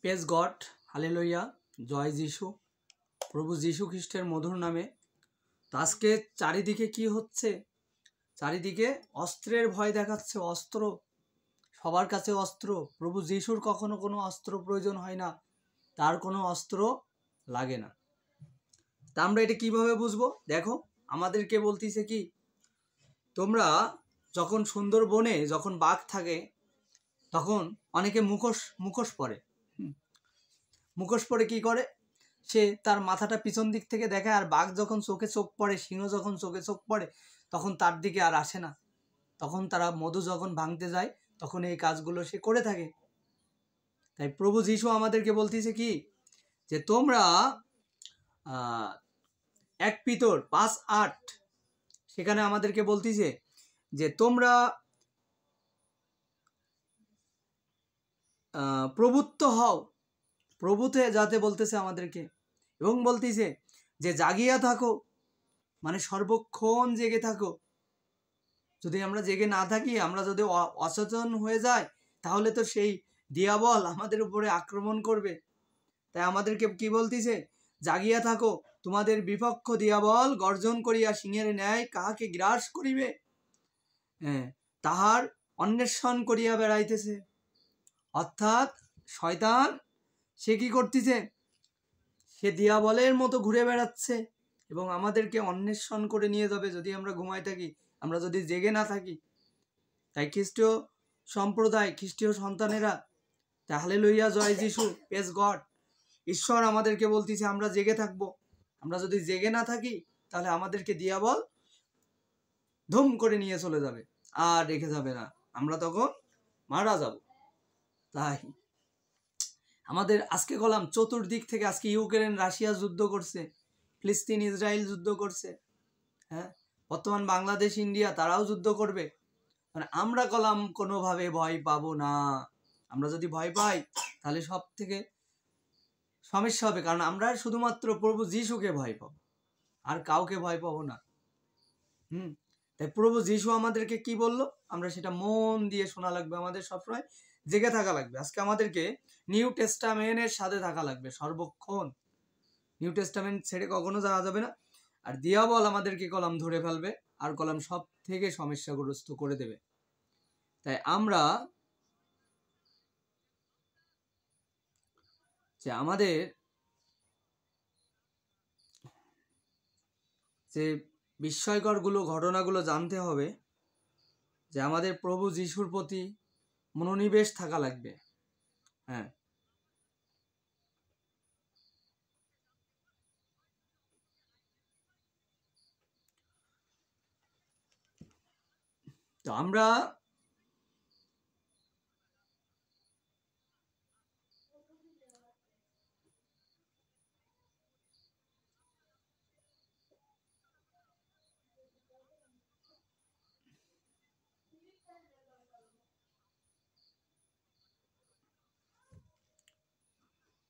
Praise god, hallelujah, জয় যিশু, প্রভু যিশু খ্রিস্টের মধুর নামে। তো আজকে চারিদিকে কি হচ্ছে? চারিদিকে অস্ত্রের ভয় দেখাচ্ছে। অস্ত্র, সবার কাছে অস্ত্র। প্রভু যিশুর কখনো কোনো অস্ত্র প্রয়োজন হয় না, তার কোনো অস্ত্র লাগে না। তা আমরা এটা কিভাবে বুঝবো? দেখো, আমাদেরকে বলতেছে কি, তোমরা যখন সুন্দরবনে যখন বাঘ থাকে তখন অনেকে মুখোশ পরে। মুখোশ পরে কি করে? সে তার মাথাটা পিছন দিক থেকে দেখে, আর বাঘ যখন চোখে চোখ পড়ে, সিংহ যখন চোখে চোখ পড়ে, তখন তার দিকে আর আসে না। তখন তারা মধু যখন ভাঙতে যায় তখন এই কাজগুলো সে করে থাকে। তাই প্রভু যিশু আমাদেরকে বলতেছে কি, যে তোমরা 1 পিতর 5:8 সেখানে আমাদেরকে বলতেছে যে তোমরা প্রভুত্ব হও, প্রভুতে যাতে বলতেছে আমাদেরকে, এবং বলতেছে যে জাগিয়া থাকো, মানে সর্বক্ষণ জেগে থাকো। যদি আমরা জেগে না থাকি, আমরা যদি অসচেতন হয়ে যাই, তাহলে তো সেই দিয়াবল আমাদের উপরে আক্রমণ করবে। তাই আমাদেরকে কি বলতেছে? জাগিয়া থাকো, তোমাদের বিপক্ষ দিয়াবল গর্জন করিয়া সিংহের ন্যায় কাহাকে গ্রাস করিবে, হ্যাঁ, তাহার অন্বেষণ করিয়া বেড়াইতেছে। অর্থাৎ শয়তান সে কি করতেছে? সে দিয়াবলের মতো ঘুরে বেড়াচ্ছে এবং আমাদেরকে অন্বেষণ করে নিয়ে যাবে যদি আমরা ঘুমায় থাকি, আমরা যদি জেগে না থাকি। তাই খ্রিস্টীয় সম্প্রদায়, খ্রিস্টীয় সন্তানেরা, তাহলে লইয়া জয় যিশু, প্রেজ গড, ঈশ্বর আমাদেরকে বলতেছে আমরা জেগে থাকবো। আমরা যদি জেগে না থাকি তাহলে আমাদেরকে দিয়াবল ধুম করে নিয়ে চলে যাবে, আর রেখে যাবে না, আমরা তখন মারা যাব। তাই আমাদের আজকে কলাম চতুর্দিক থেকে, আজকে ইউক্রেন রাশিয়া যুদ্ধ করছে, ফিলিস্তিন ইসরায়েল যুদ্ধ করছে, হ্যাঁ, বর্তমান বাংলাদেশ ইন্ডিয়া তারাও যুদ্ধ করবে। মানে আমরা কলাম কোনোভাবে ভয় পাবো না। আমরা যদি ভয় পাই তাহলে সব থেকে সমস্যা হবে, কারণ আমরা শুধুমাত্র প্রভু যিশুকে ভয় পাবো, আর কাউকে ভয় পাবো না। তাই প্রভু যিশু আমাদেরকে কি বললো, আমরা সেটা মন দিয়ে শোনা লাগবে, আমাদের সবসময় জেগে থাকা লাগবে। আজকে আমাদেরকে নিউ টেস্টামেন্টের সাথে থাকা লাগবে সর্বক্ষণ। নিউ টেস্টামেন্ট ছেড়ে কখনো যাওয়া যাবে না। আর দিয়াবল আমাদেরকে কলাম ধরে ফেলবে, আর কলাম সব থেকে সমস্যাগ্রস্ত করে দেবে। তাই আমরা যে আমাদের যে বিস্ময়করগুলো ঘটনাগুলো জানতে হবে, যে আমাদের প্রভু যিশুর প্রতি মনোনিবেশ থাকা লাগবে। হ্যাঁ, তো আমরা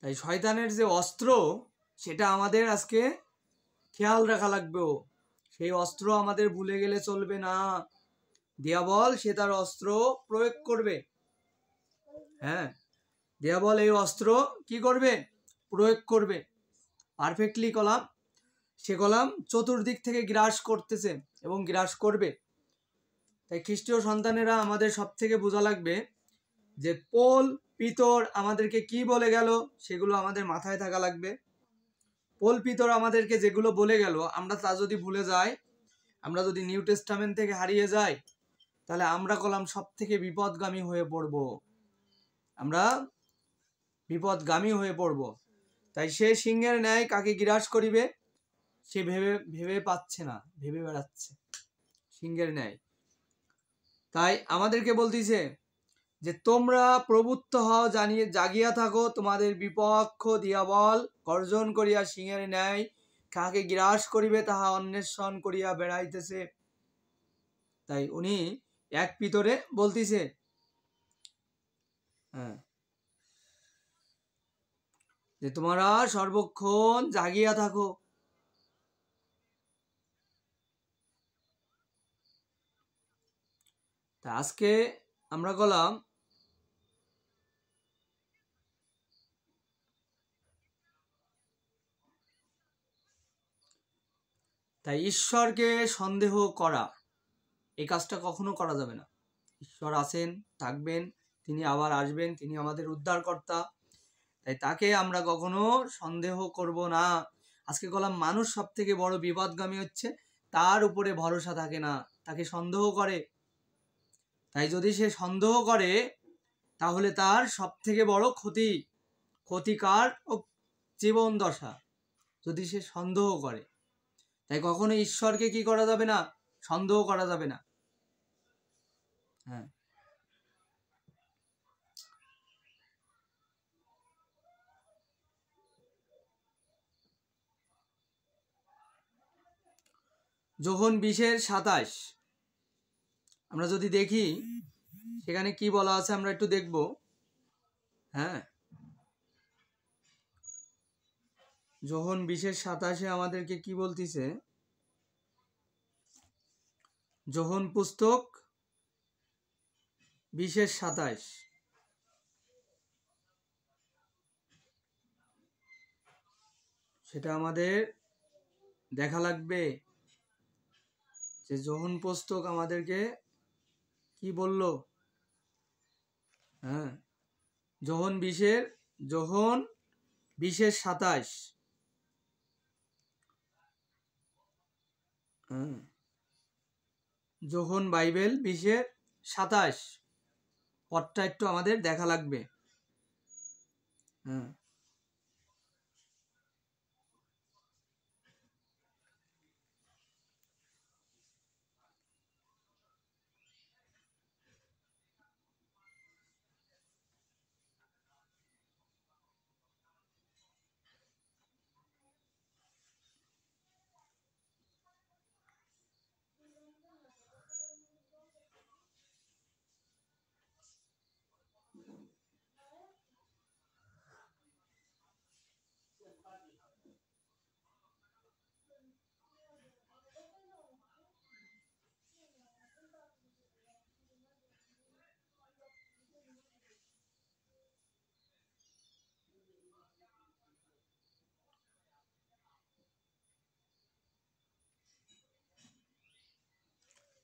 তাই শয়তানের যে অস্ত্র, সেটা আমাদের আজকে খেয়াল রাখা লাগবে। সেই অস্ত্র আমাদের ভুলে গেলে চলবে না। দিয়াবল সে তার অস্ত্র প্রয়োগ করবে। হ্যাঁ, দিয়াবল এই অস্ত্র কি করবে? প্রয়োগ করবে। পারফেক্টলি কলাম সে কলাম চতুর্দিক থেকে গ্রাস করতেছে এবং গ্রাস করবে। তাই খ্রিস্টীয় সন্তানেরা আমাদের সব থেকে বোঝা লাগবে যে পোল পিতর আমাদেরকে কি বলে গেল, সেগুলো আমাদের মাথায় থাকা লাগবে। পোল পিতর আমাদেরকে যেগুলো বলে গেল, আমরা তা যদি ভুলে যাই, আমরা যদি নিউ টেস্টামেন্ট থেকে হারিয়ে যাই, তাহলে আমরা কলাম সব থেকে বিপদগামী হয়ে পড়ব। আমরা বিপদগামী হয়ে পড়ব। তাই সে সিংহের ন্যায় কাকে গ্রাস করিবে সে ভেবে পাচ্ছে না, ভেবে বেড়াচ্ছে সিংহের ন্যায়। তাই আমাদেরকে বলতেছে যে তোমরা প্রভুত্ব হও, জানিয়ে জাগিয়া থাকো, তোমাদের বিপক্ষ দিয়াবল গর্জন করিয়া সিংহের ন্যায় কাকে গ্রাস করিবে তাহা অন্বেষণ করিয়া বেড়াইতেছে। তাই উনি 1 পিতরে বলতেছে, হ্যাঁ, যে তোমরা সর্বক্ষণ জাগিয়া থাকো। তা আজকে আমরা গেলাম তাই ঈশ্বরকে সন্দেহ করা, এই কাজটা কখনো করা যাবে না। ঈশ্বর আছেন, থাকবেন, তিনি আবার আসবেন, তিনি আমাদের উদ্ধারকর্তা, তাই তাকে আমরা কখনো সন্দেহ করব না। আজকে বললাম মানুষ সব থেকে বড় বিপদগামী হচ্ছে তার উপরে ভরসা থাকে না, তাকে সন্দেহ করে। তাই যদি সে সন্দেহ করে তাহলে তার সব থেকে বড় ক্ষতিকার ও জীবন দশা, যদি সে সন্দেহ করে। তাই কখনো ঈশ্বরকে কি করা যাবে না, সন্দেহ করা যাবে না। হ্যাঁ, যোহন 20:27 আমরা যদি দেখি সেখানে কি বলা আছে আমরা একটু দেখব। হ্যাঁ, যোহন 20:27 আমাদেরকে কি বলতিছে, যোহন পুস্তক 20:27 সেটা আমাদের দেখা লাগবে যে যোহন পুস্তক আমাদেরকে কি বলল। হ্যাঁ, যোহন 20:27 হ্যাঁ, যোহন বাইবেল 20:27 পথটা একটু আমাদের দেখা লাগবে। হ্যাঁ,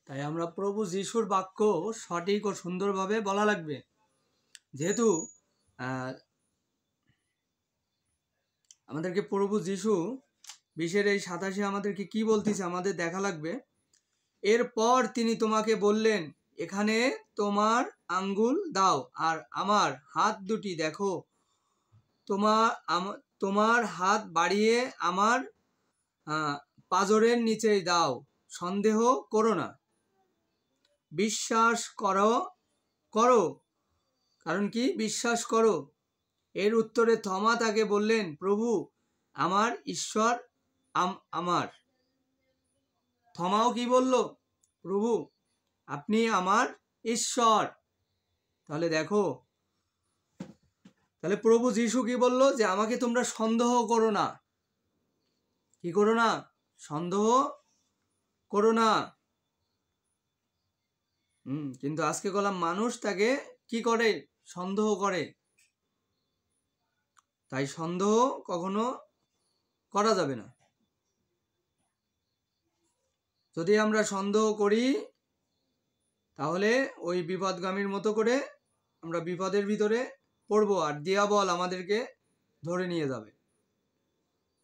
তাই আমরা প্রভু যিশুর বাক্য সঠিক ও সুন্দরভাবে বলা লাগবে। যেহেতু আমাদেরকে প্রভু যিশু 20:27 আমাদেরকে কি বলতেছে আমাদের দেখা লাগবে। এরপর তিনি তোমাকে বললেন, এখানে তোমার আঙ্গুল দাও আর আমার হাত দুটি দেখো। তোমার হাত বাড়িয়ে আমার পাঁজরের নিচে দাও। সন্দেহ করো না, বিশ্বাস করো। কারণ কি বিশ্বাস করো। এর উত্তরে থমা তাকে বললেন, প্রভু, আমার ঈশ্বর, আমার। থমাও কি বলল, প্রভু আপনি আমার ঈশ্বর। তাহলে দেখো, তাহলে প্রভু যিশু কি বলল, যে আমাকে তোমরা সন্দেহ করো না। কি করো না, সন্দেহ করো না। কিন্তু আজকে বললাম মানুষ তাকে কি করে, সন্দেহ করে। তাই সন্দেহ কখনো করা যাবে না। যদি আমরা সন্দেহ করি তাহলে ওই বিপদগামীর মতো করে আমরা বিপদের ভিতরে পড়বো, আর দিয়াবল আমাদেরকে ধরে নিয়ে যাবে।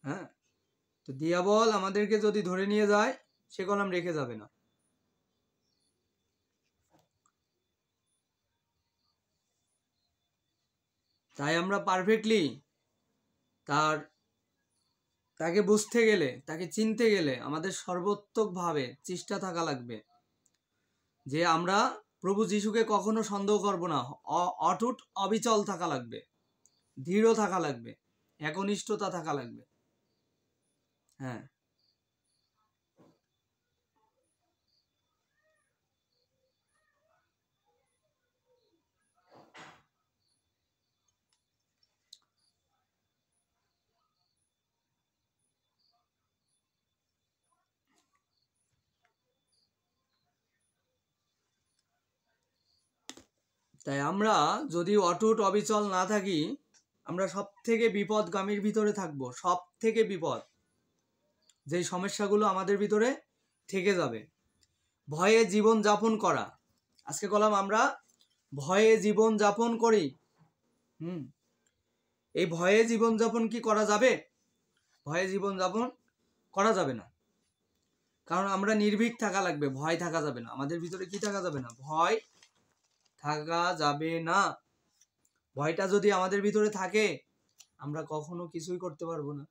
হ্যাঁ, তো দিয়াবল আমাদেরকে যদি ধরে নিয়ে যায় সে কলম রেখে যাবে না। তাই আমরা পারফেক্টলি তাকে বুঝতে গেলে, তাকে চিনতে গেলে আমাদের সর্বোত্তকভাবে চেষ্টা থাকা লাগবে যে আমরা প্রভু যিশুকে কখনো সন্দেহ করব না। অটুট অবিচল থাকা লাগবে, দৃঢ় থাকা লাগবে, একনিষ্ঠতা থাকা লাগবে। হ্যাঁ, তাই আমরা যদি অটুট অবিচল না থাকি আমরা সব থেকে বিপদগামীর ভিতরে থাকবো, সব থেকে বিপদ। যেই সমস্যাগুলো আমাদের ভিতরে থেকে যাবে। ভয়ে জীবন যাপন করা, আজকে বললাম আমরা ভয়ে জীবন যাপন করি। এই ভয়ে জীবন যাপন কি করা যাবে? ভয়ে জীবন যাপন করা যাবে না, কারণ আমরা নির্ভীক থাকা লাগবে, ভয় থাকা যাবে না। আমাদের ভিতরে কি থাকা যাবে না? ভয় থাকা যাবে না। ভয়টা যদি আমাদের ভিতরে থাকে, আমরা কখনো কিছুই করতে পারবো না।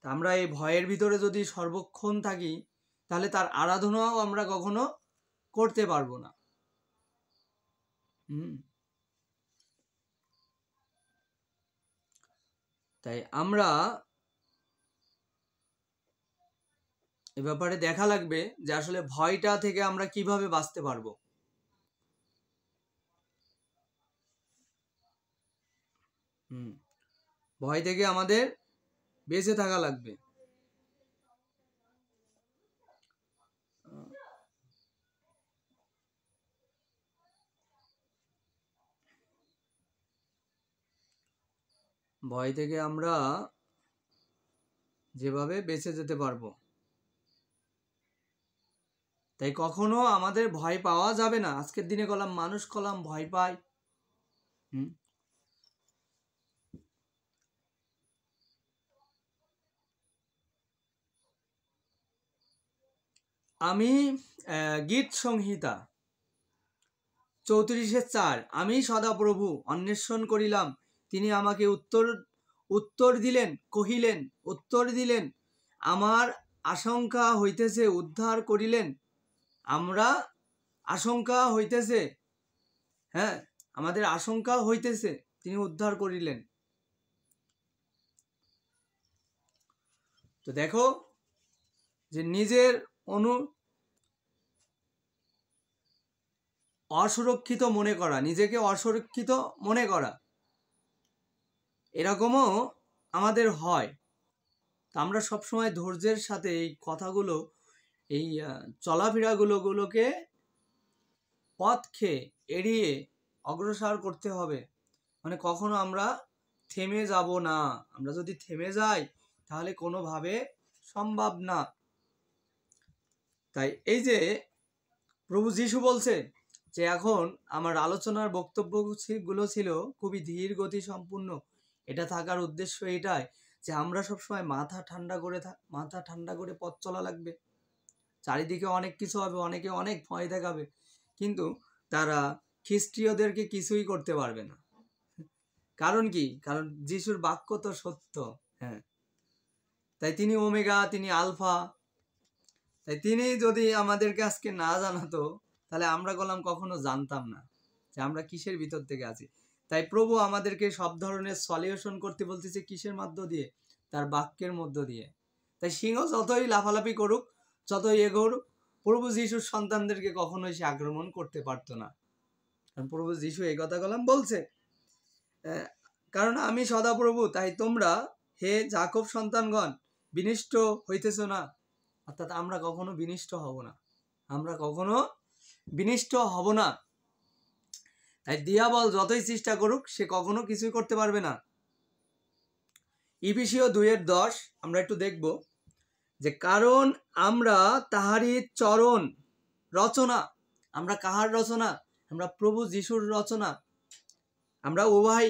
আমরা এই ভয়ের ভিতরে যদি সর্বক্ষণ থাকি, তাহলে তার আরাধনাও আমরা কখনো করতে পারবো না। তাই আমরা এ ব্যাপারে দেখা লাগবে যে আসলে ভয়টা থেকে আমরা কিভাবে বাঁচতে পারবো। ভয় থেকে আমাদের বেঁচে থাকা লাগবে। ভয় থেকে আমরা যেভাবে বেঁচে যেতে পারবো, তাই কখনো আমাদের ভয় পাওয়া যাবে না। আজকের দিনে কলাম মানুষ কলাম ভয় পায়। আমি গীত সংহিতা 34:4, আমি সদাপ্রভু অন্বেষণ করিলাম, তিনি আমাকে উত্তর দিলেন, কহিলেন, উত্তর দিলেন, আমার আশঙ্কা হইতেছে, উদ্ধার করিলেন। আমরা আশঙ্কা হইতেছে, হ্যাঁ, আমাদের আশঙ্কা হইতেছে, তিনি উদ্ধার করিলেন। তো দেখো যে নিজের অসুরক্ষিত মনে করা, নিজেকে অসুরক্ষিত মনে করা, এরকমও আমাদের হয়। তা আমরা সবসময় ধৈর্যের সাথে এই কথাগুলো, এই চলাফেরাগুলোকে পথ খেয়ে এড়িয়ে অগ্রসর করতে হবে। মানে কখনো আমরা থেমে যাব না। আমরা যদি থেমে যাই তাহলে কোনোভাবে সম্ভব না। তাই এই যে প্রভু যীশু বলছে যে এখন আমার আলোচনার বক্তব্যগুলো ছিল খুবই ধীর গতি সম্পূর্ণ। এটা থাকার উদ্দেশ্য এটাই যে আমরা সবসময় মাথা ঠান্ডা করে পথ চলা লাগবে। চারিদিকে অনেক কিছু হবে, অনেকে অনেক ভয় দেখাবে, কিন্তু তারা খ্রিস্টীয়দেরকে কিছুই করতে পারবে না। কারণ কি? কারণ যিশুর বাক্য তো সত্য। হ্যাঁ, তাই তিনি ওমেগা, তিনি আলফা। তাই তিনি যদি আমাদেরকে আজকে না জানাতো, তাহলে আমরা গেলাম কখনো জানতাম না যে আমরা কিসের ভিতর থেকে আছি। তাই প্রভু আমাদেরকে সব ধরনের সলিউশন করতে বলতেছে কিসের মধ্য দিয়ে? তার বাক্যের মধ্য দিয়ে। তাই সিংহ যতই লাফালাফি করুক, যতই এগোরুক, প্রভু যিশুর সন্তানদেরকে কখনোই সে আক্রমণ করতে পারতো না। কারণ প্রভু যিশু এই কথা গলাম বলছে, কারণ আমি সদাপ্রভু, তাই তোমরা হে যাকব সন্তানগণ বিনিষ্ট হইতেছ না। অর্থাৎ আমরা কখনো বিনিষ্ট হব না, আমরা কখনো বিনিষ্ট হব না। তাই দিয়াবল যতই চেষ্টা করুক, সে কখনো কিছুই করতে পারবে না। ইফিসীয় 2:10 আমরা একটু দেখব যে কারণ আমরা তাহারই চরণ রচনা। আমরা কাহার রচনা? আমরা প্রভু যিশুর রচনা। আমরা ও ভাই,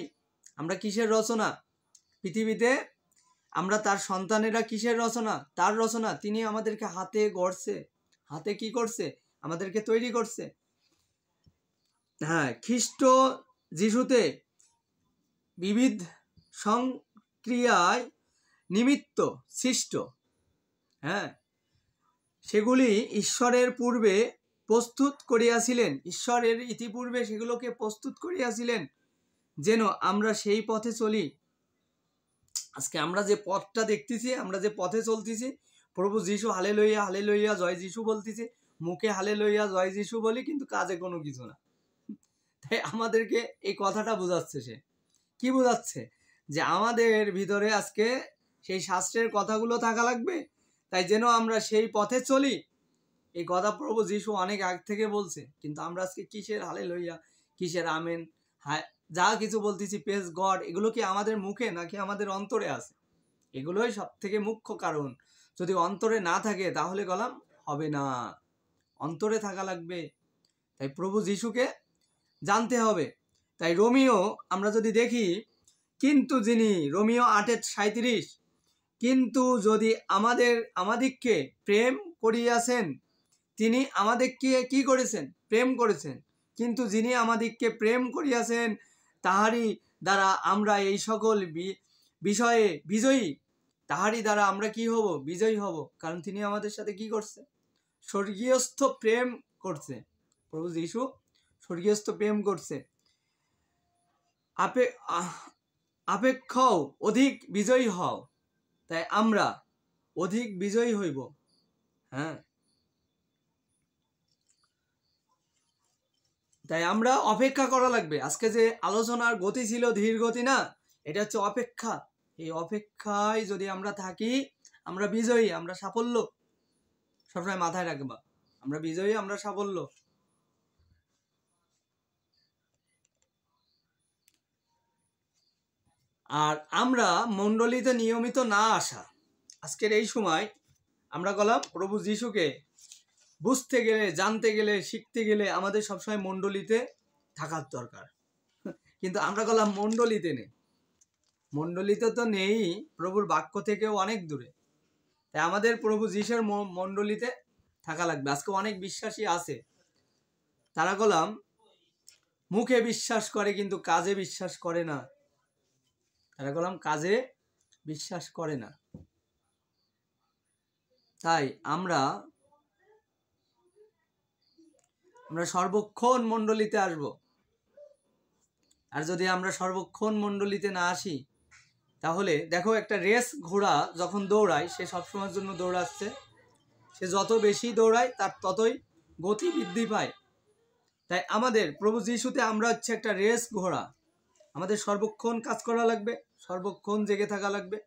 আমরা কিসের রচনা? পৃথিবীতে আমরা তার সন্তানেরা কিসের রচনা? তার রচনা। তিনি আমাদেরকে হাতে গড়ছে, হাতে কি করছে? আমাদেরকে তৈরি করছে। হ্যাঁ, খ্রিস্ট যিশুতে বিবিধ সংক্রিয়ায় নিমিত্ত সৃষ্ট, হ্যাঁ, সেগুলি ঈশ্বরের পূর্বে প্রস্তুত করিয়াছিলেন। ঈশ্বরের ইতিপূর্বে সেগুলোকে প্রস্তুত করিয়াছিলেন যেন আমরা সেই পথে চলি। আজকে আমরা যে পথটা দেখতেছি, আমরা যে পথে চলতেছি, প্রভু যিশু হালেলুয়া হালেলুয়া জয় যিশু বলতেছি, মুখে হালেলুয়া জয় যিশু বলি, কিন্তু কাজে কোনো কিছু না। তাই আমাদেরকে এই কথাটা বোঝাচ্ছে। সে কি বোঝাচ্ছে? যে আমাদের ভিতরে আজকে সেই শাস্ত্রের কথাগুলো থাকা লাগবে, তাই যেন আমরা সেই পথে চলি। এই কথা প্রভু যিশু অনেক আগ থেকে বলছে, কিন্তু আমরা আজকে কিসের হালেলুয়া, কিসের আমেন, যা কিছু বলতেছি প্রেজ গড, এগুলো কি আমাদের মুখে নাকি আমাদের অন্তরে আছে? এগুলোই সব থেকে মুখ্য কারণ। যদি অন্তরে না থাকে তাহলে গলাম হবে না, অন্তরে থাকা লাগবে। তাই প্রভু যিশুকে জানতে হবে। তাই রোমিও আমরা যদি দেখি, কিন্তু যিনি, রোমিও 8:37, কিন্তু যদি আমাদিগকে প্রেম করিয়াছেন, তিনি আমাদেরকে কি করেছেন? প্রেম করেছেন। কিন্তু যিনি আমাদিগকে প্রেম করিয়াছেন তাহারই দ্বারা আমরা এই সকল বিষয়ে বিজয়ী। তাহারই দ্বারা আমরা কি হব? বিজয়ী হব। কারণ তিনি আমাদের সাথে কি করছে? স্বর্গীয়স্থ প্রেম করছে। প্রভু যীশু স্বর্গীয়স্থ প্রেম করছে। আপেক্ষাও অধিক বিজয়ী হও। তাই আমরা অধিক বিজয়ী হইব। হ্যাঁ, তাই আমরা অপেক্ষা করা লাগবে। আজকে যে আলোচনার গতি ছিল ধীর গতি না, এটা হচ্ছে অপেক্ষা। এই অপেক্ষায় যদি আমরা থাকি, আমরা বিজয়ী, আমরা সাফল্য। সবসময় মাথায় রাখবা, আমরা বিজয়ী, আমরা সাফল্য। আর আমরা মণ্ডলীতে নিয়মিত না আসা, আজকের এই সময় আমরা গেলাম প্রভু যিশুকে বুঝতে গেলে, জানতে গেলে, শিখতে গেলে আমাদের সবসময় মণ্ডলীতে থাকার দরকার। কিন্তু আমরা গেলাম মণ্ডলীতে নেই, মণ্ডলীতে তো নেই, প্রভুর বাক্য থেকেও অনেক দূরে। তাই আমাদের প্রভু যিশুর মণ্ডলীতে থাকা লাগবে। আজকে অনেক বিশ্বাসী আছে, তারা গেলাম মুখে বিশ্বাস করে কিন্তু কাজে বিশ্বাস করে না। তারা গেলাম কাজে বিশ্বাস করে না। তাই আমরা সর্বক্ষণ মণ্ডলীতে আসব। আর যদি আমরা সর্বক্ষণ মণ্ডলীতে না আসি, তাহলে দেখো একটা রেস ঘোড়া যখন দৌড়ায়, সে সবসময়ের জন্য দৌড়াচ্ছে। সে যত বেশি দৌড়ায় তার ততই গতি বৃদ্ধি পায়। তাই আমাদের প্রভু যিশুতে আমরা হচ্ছে একটা রেস ঘোড়া। আমাদের সর্বক্ষণ কাজ করা লাগবে, সর্বক্ষণ জেগে থাকা লাগবে।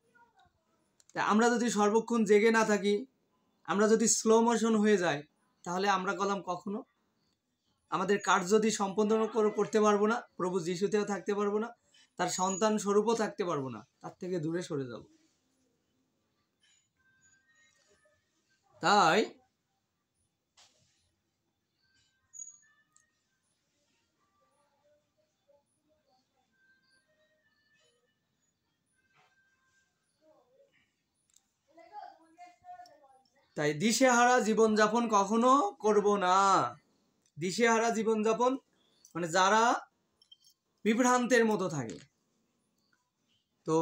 তাই আমরা যদি সর্বক্ষণ জেগে না থাকি, আমরা যদি স্লো মোশন হয়ে যাই, তাহলে আমরা গেলাম কখনো আমাদের কাজ যদি সম্পন্ন করতে পারবো না, প্রভু যিশুতেও থাকতে পারবো না, তার সন্তান স্বরূপও থাকতে পারবো না, তার থেকে দূরে সরে যাব। তাই তাই দিশেহারা জীবনযাপন কখনো করব না। দিশেহারা জীবনযাপন মানে যারা বিভ্রান্তের মতো থাকে। তো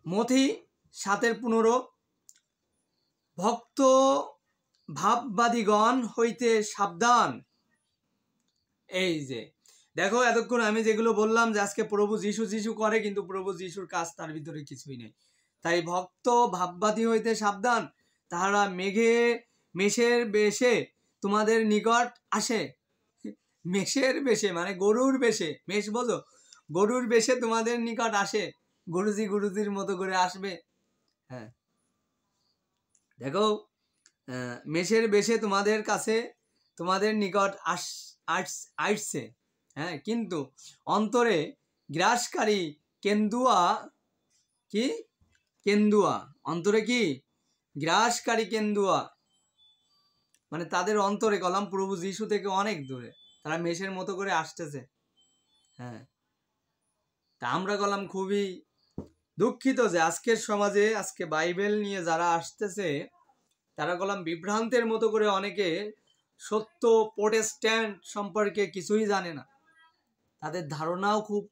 মথি 7:15, ভক্ত ভাববাদীগণ হইতে সাবধান। এই যে দেখো, এতক্ষণ আমি যেগুলো বললাম যে আজকে প্রভু যিশু যিশু করে, কিন্তু প্রভু যিশুর কাজ তার ভিতরে কিছুই নেই। তাই ভক্ত ভাববাদী হইতে সাবধান, তাহারা মেষের বেশে তোমাদের নিকট আসে। মেষের বেশে মানে গরুর বেশে, মেষ বোঝো, গরুর বেশে তোমাদের নিকট আসে। গুরুজির মতো করে আসবে। হ্যাঁ, দেখো, মেষের বেশে তোমাদের কাছে, তোমাদের নিকট আসছে। হ্যাঁ, কিন্তু অন্তরে গ্রাসকারী কেন্দুয়া, কি কেন্দুয়া, অন্তরে কি গ্রাসকারী কেন্দুয়া, মানে তাদের অন্তরে কলাম প্রভু যিশু থেকে অনেক দূরে, তারা মেষের মতো করে আসতেছে। হ্যাঁ, তা আমরা কলাম খুবই দুঃখিত যে আজকের সমাজে, আজকে বাইবেল নিয়ে যারা আসতেছে, তারা কলাম বিভ্রান্তের মতো করে অনেকে সত্য প্রোটেস্ট্যান্ট সম্পর্কে কিছুই জানে না, তাদের ধারণাও খুব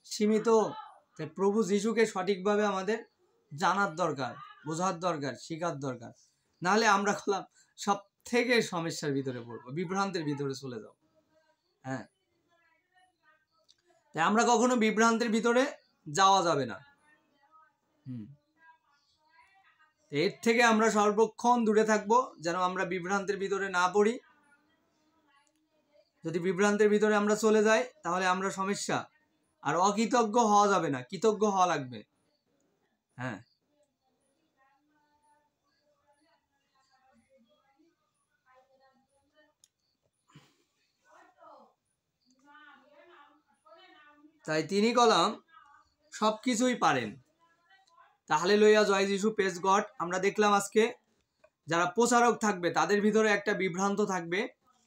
সীমিত। তাই প্রভু যিশুকে সঠিকভাবে আমাদের জানার দরকার, বোঝার দরকার, শেখার দরকার। নাহলে আমরা কলাম সব থেকে সমস্যার ভিতরে পড়বো, বিভ্রান্তের ভিতরে চলে যাব। হ্যাঁ, তাই আমরা কখনো বিভ্রান্তের ভিতরে যাওয়া যাবে না। এর থেকে আমরা সর্বক্ষণ দূরে থাকবো, যেন আমরা বিভ্রান্তের ভিতরে না পড়ি। যদি বিভ্রান্তের ভিতরে আমরা চলে যাই, তাহলে আমরা সমস্যা। আর অকৃতজ্ঞ হওয়া যাবে না, কৃতজ্ঞ হওয়া লাগবে। হ্যাঁ, তাই তিনি কলাম সবকিছুই পারেন। তাহলে লইয়া জয় যিশু প্রেজ গড। আমরা দেখলাম আজকে যারা প্রচারক থাকবে তাদের ভিতরে একটা বিভ্রান্ত থাকবে,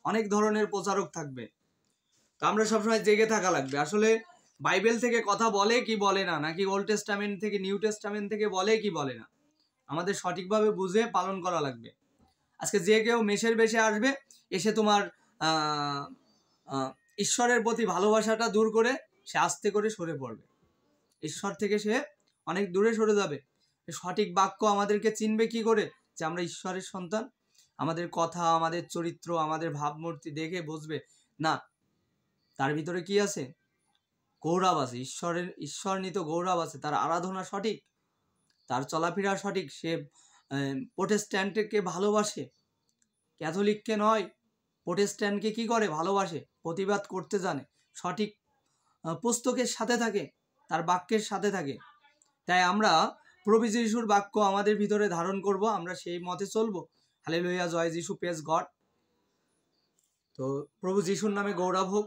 অনেক ধরনের প্রচারক থাকবে। তো আমরা সবসময় জেগে থাকা লাগবে। আসলে বাইবেল থেকে কথা বলে কি বলে না, নাকি ওল্ড টেস্টামেন্ট থেকে নিউ টেস্টামেন্ট থেকে বলে কি বলে না, আমাদের সঠিকভাবে বুঝে পালন করা লাগবে। আজকে যে কেউ মেষের বেশে আসবে, এসে তোমার ঈশ্বরের প্রতি ভালোবাসাটা দূর করে সে আস্তে করে সরে পড়বে, ঈশ্বর থেকে সে অনেক দূরে সরে যাবে। সঠিক বাক্য আমাদেরকে চিনবে কি করে, যে আমরা ঈশ্বরের সন্তান। আমাদের কথা, আমাদের চরিত্র, আমাদের ভাবমূর্তি দেখে বুঝবে না তার ভিতরে কি আছে, গৌরব আছে, ঈশ্বরনীত গৌরব আছে, তার আরাধনা সঠিক, তার চলাফেরা সঠিক, সে প্রোটেস্ট্যান্টকে ভালোবাসে, ক্যাথলিককে নয়, প্রোটেস্ট্যান্টকে কি করে, ভালোবাসে, প্রতিবাদ করতে জানে, সঠিক পুস্তকের সাথে থাকে, তার বাক্যের সাথে থাকে। তাই আমরা প্রভু যিশুর বাক্য আমাদের ভিতরে ধারণ করব, আমরা সেই মতে চলবো। হালেলুয়া, জয় যিশু প্রেজ গড। তো প্রভু যিশুর নামে গৌরব হোক।